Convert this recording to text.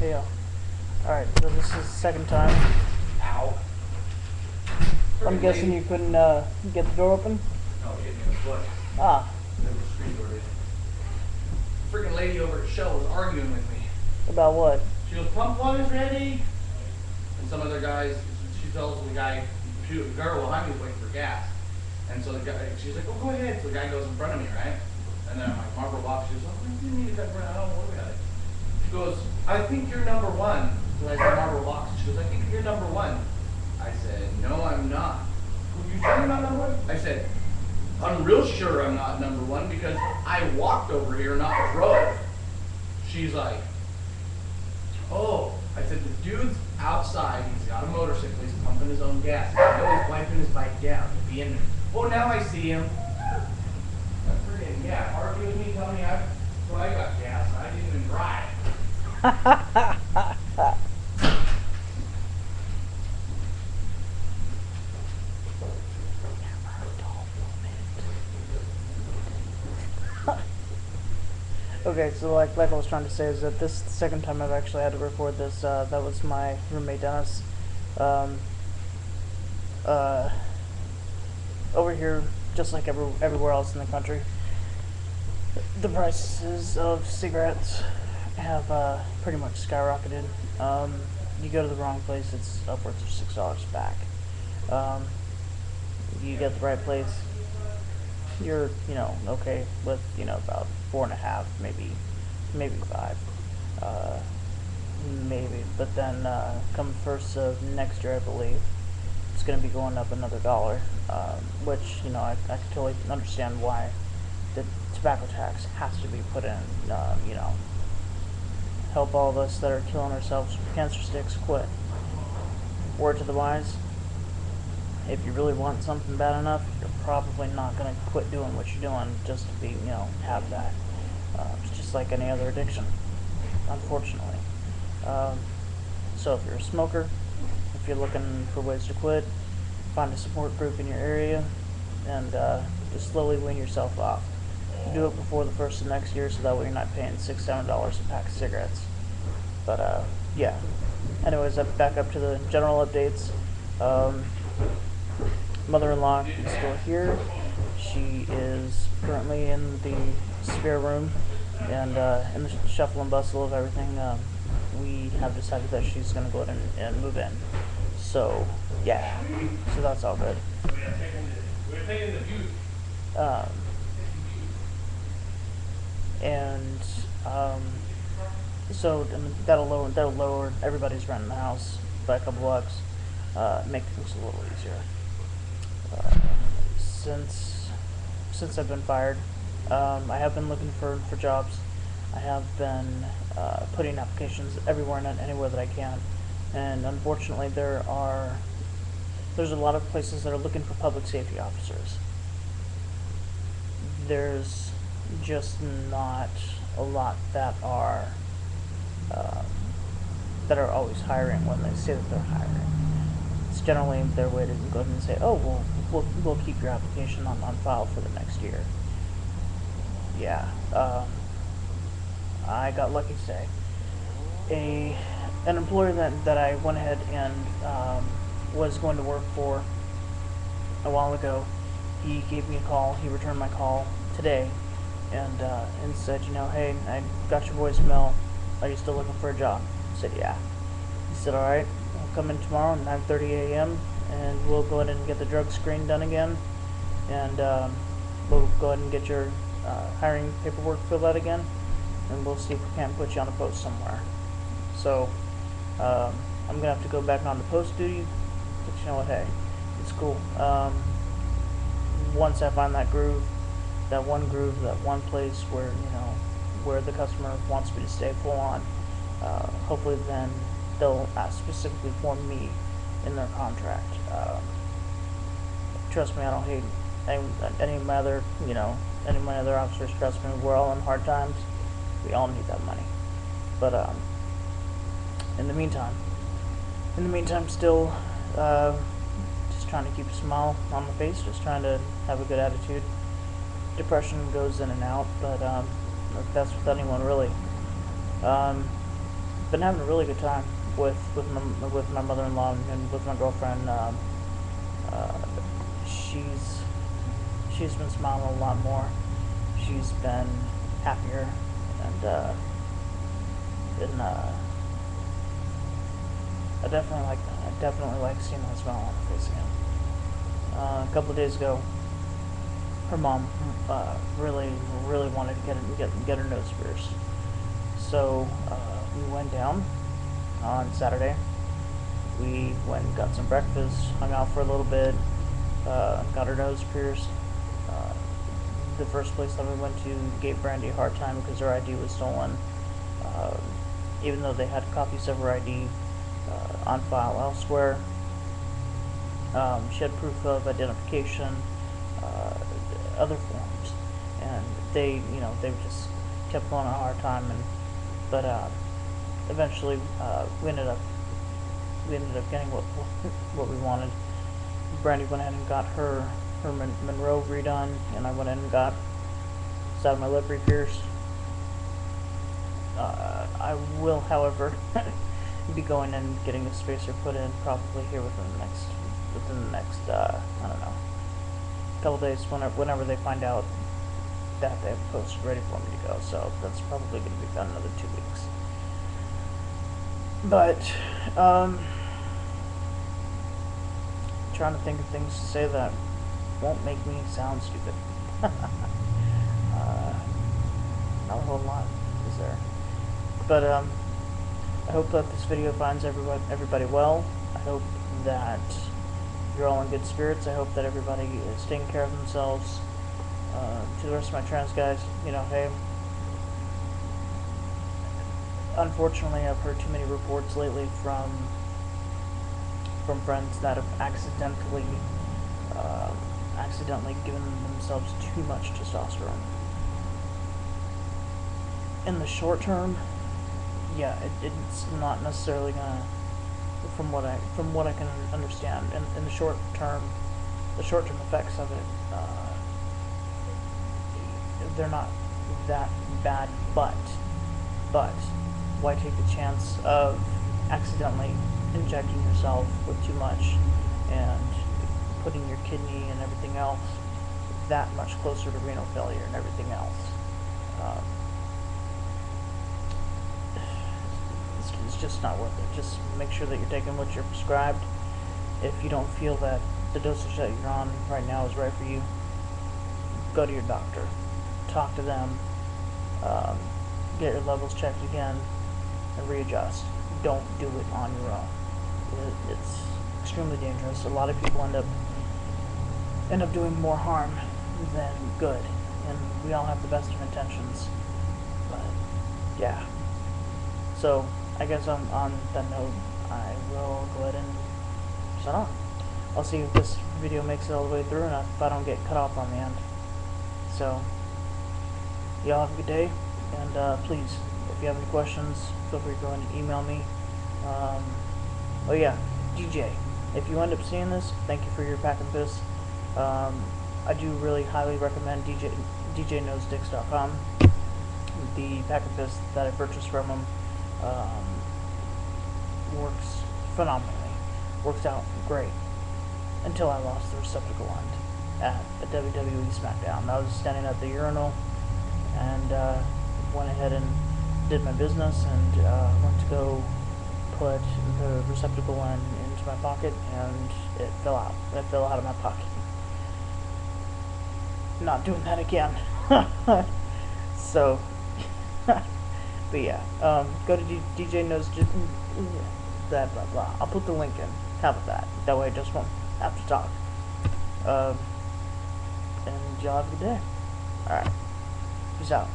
Yeah. Alright, so this is the second time. Ow. I'm guessing you couldn't get the door open? No, it hit me in the foot. Ah. There was a screen door, dude. The freaking lady over at Shell was arguing with me. About what? She goes, pump one is ready. And some other guys, she tells the guy, the girl behind me was waiting for gas. And so the guy, she's like, oh, go ahead. So the guy goes in front of me, right? And then I'm like, Marlboro box. She goes, oh, you need to cut around. I don't know what we got it. She goes, I think you're number one. So I said, Marlboro box. She goes, I think you're number one. I said, no, I'm not. Well, you sure you're not number one? I said, I'm real sure I'm not number one because I walked over here, not drove. She's like, oh. I said, the dude's outside. He's got a motorcycle. He's pumping his own gas. I know he's wiping his bike down to be in there. Oh, now I see him. That's freaking, yeah, argue with me, tell me I got gas. I didn't even drive. Okay, so like I was trying to say is that this is the second time I've actually had to record this. That was my roommate Dennis. Over here, just like everywhere else in the country, the prices of cigarettes have pretty much skyrocketed. You go to the wrong place, it's upwards of $6 back. You get the right place, you're, okay with, about 4.5, maybe 5, maybe. But then, come first of next year, I believe, it's going to be going up another $1, which, I can totally understand why the tobacco tax has to be put in, help all of us that are killing ourselves with cancer sticks quit. Word to the wise, if you really want something bad enough, you're probably not going to quit doing what you're doing just to be, have that. It's just like any other addiction, unfortunately. So if you're a smoker, if you're looking for ways to quit, find a support group in your area, and just slowly wean yourself off. Do it before the first of next year, so that way you're not paying $6-7 a pack of cigarettes. But yeah. Anyways, back up to the general updates. Mother-in-law is still here. She is currently in the spare room, and in the shuffle and bustle of everything, we have decided that she's going to go ahead and move in. So, yeah. So that's all good. So that'll lower everybody's rent in the house by a couple bucks. Make things a little easier. Since I've been fired, I have been looking for jobs. I have been putting applications everywhere and anywhere that I can, and unfortunately there's a lot of places that are looking for public safety officers. There's just not a lot that are always hiring when they say that they're hiring. It's generally their way to go ahead and say, oh, well, we'll keep your application on file for the next year. Yeah, I got lucky today. An employer that I went ahead and was going to work for a while ago, he gave me a call. He returned my call today, and said, hey, I got your voicemail. Are you still looking for a job? I said, yeah. He said, all right, I'll come in tomorrow at 9:30 a.m. and we'll go ahead and get the drug screen done again, and we'll go ahead and get your hiring paperwork filled out again, and we'll see if we can't put you on a post somewhere. So I'm gonna have to go back on the post duty, but you know what? Hey, it's cool. Once I find that groove, that one place where where the customer wants me to stay full on, hopefully then they'll ask specifically for me in their contract. Trust me, I don't hate any of my other officers. Trust me, we're all in hard times. We all need that money. But in the meantime, still just trying to keep a smile on my face, just trying to have a good attitude. Depression goes in and out, but that's with anyone really. been having a really good time with my mother-in-law and with my girlfriend. Uh, she's been smiling a lot more. She's been happier, and I definitely like that. I definitely like seeing that smile on her face again. A couple of days ago, her mom really wanted to get her nose pierced. So we went down on Saturday. We went and got some breakfast, hung out for a little bit, got her nose pierced. The first place that we went to gave Brandy a hard time because her ID was stolen, even though they had copies of her ID on file elsewhere. She had proof of identification, other forms, and they just kept going on a hard time. But eventually we ended up getting what we wanted. Brandy went ahead and got her Monroe redone, and I went in and got side of my lip re-pierced. I will, however, be going and getting a spacer put in probably here within the next I don't know, couple days, whenever they find out that they have a poster ready for me to go. So that's probably going to be about another 2 weeks. But trying to think of things to say that won't make me sound stupid. Not a whole lot, is there? But I hope that this video finds everybody well. I hope that you're all in good spirits. I hope that everybody is taking care of themselves. To the rest of my trans guys, hey, unfortunately, I've heard too many reports lately from friends that have accidentally given themselves too much testosterone. In the short term, yeah, it's not necessarily gonna, from what I can understand, in the short term effects of it, they're not that bad, but why take the chance of accidentally injecting yourself with too much and putting your kidney and everything else that much closer to renal failure and everything else? It's just not worth it. Just make sure that you're taking what you're prescribed. If you don't feel that the dosage that you're on right now is right for you, go to your doctor, talk to them, get your levels checked again, and readjust. Don't do it on your own. It's extremely dangerous. A lot of people end up doing more harm than good, and we all have the best of intentions. But yeah. So I guess on that note, I will go ahead and sign off. I'll see if this video makes it all the way through, and if I don't get cut off on the end. So y'all have a good day, and please, if you have any questions, feel free to go ahead and email me. Oh yeah, DJ, if you end up seeing this, thank you for your pack and piss. I do really highly recommend DJKnowsDicks.com. The pack and piss that I purchased from him works phenomenally. Works out great. Until I lost the receptacle end at a WWE SmackDown. I was standing at the urinal and went ahead and did my business and went to go put the receptacle end into my pocket, and it fell out. It fell out of my pocket. Not doing that again. So, but yeah, go to DJ Knows blah blah blah. I'll put the link in. How about that? That way I just won't have to talk. And y'all have a good day. Alright. Peace out.